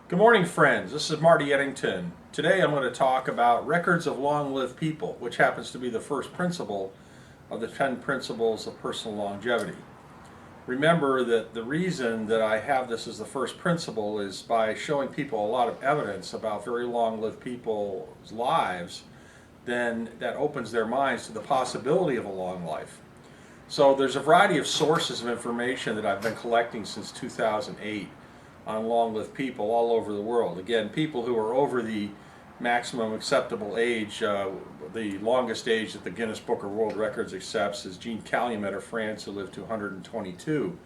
Good morning, friends. This is Marty Eddington. Today I'm going to talk about records of long-lived people, which happens to be the first principle of the 10 principles of personal longevity. Remember that the reason that I have this as the first principle is by showing people a lot of evidence about very long-lived people's lives, then that opens their minds to the possibility of a long life. So there's a variety of sources of information that I've been collecting since 2008 on long-lived people all over the world. Again, people who are over the maximum acceptable age. The longest age that the Guinness Book of World Records accepts is Jean Calumet of France, who lived to 122.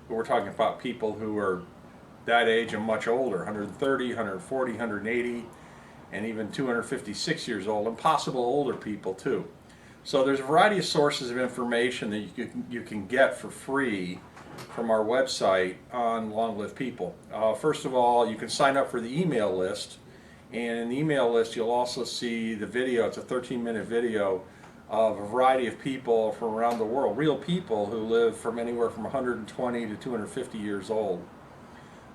But we're talking about people who are that age and much older, 130, 140, 180, and even 256 years old, and possible older people too. So there's a variety of sources of information that you can get for free from our website on long-lived people. First of all, you can sign up for the email list, and in the email list you'll also see the video. It's a 13-minute video of a variety of people from around the world, real people who live from anywhere from 120 to 250 years old.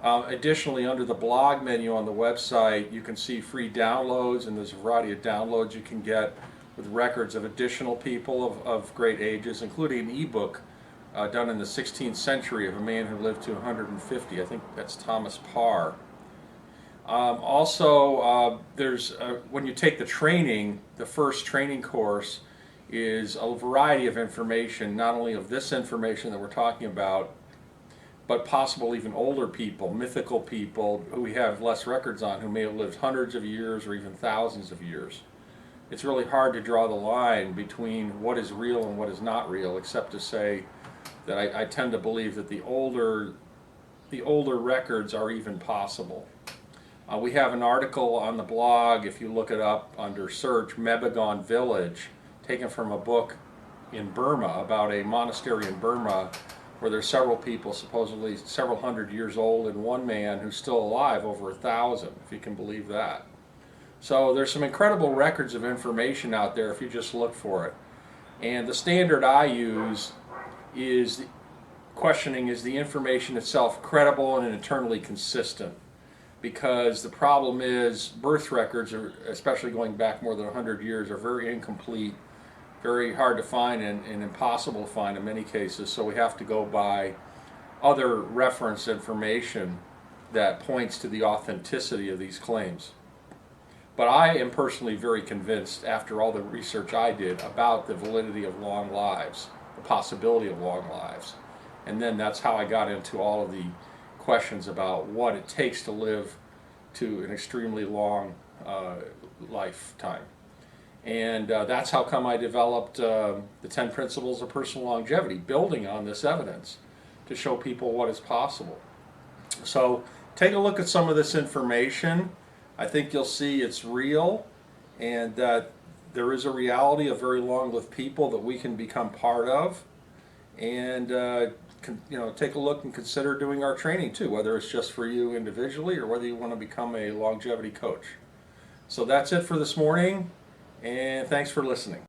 Additionally, under the blog menu on the website, you can see free downloads, and there's a variety of downloads you can get with records of additional people of great ages, including an ebook done in the 16th century of a man who lived to 150. I think that's Thomas Parr. There's when you take the training, the first training course is a variety of information, not only of this information that we're talking about, but possible even older people, mythical people who we have less records on, who may have lived hundreds of years or even thousands of years. It's really hard to draw the line between what is real and what is not real, except to say that I tend to believe that the older records are even possible. We have an article on the blog, if you look it up under search, Mebagon Village, taken from a book in Burma about a monastery in Burma where there's several people, supposedly several hundred years old, and one man who's still alive, over 1,000, if you can believe that. So there's some incredible records of information out there if you just look for it. And the standard I use is questioning, is the information itself credible and internally consistent? Because the problem is birth records, especially going back more than 100 years, are very incomplete, very hard to find, and impossible to find in many cases. So we have to go by other reference information that points to the authenticity of these claims. But I am personally very convinced, after all the research I did, about the validity of long lives, the possibility of long lives. And then that's how I got into all of the questions about what it takes to live to an extremely long lifetime. And that's how come I developed the 10 Principles of Personal Longevity, building on this evidence to show people what is possible. So take a look at some of this information. I think you'll see it's real, and that there is a reality of very long-lived people that we can become part of. And take a look and consider doing our training too, whether it's just for you individually or whether you want to become a longevity coach. So that's it for this morning, and thanks for listening.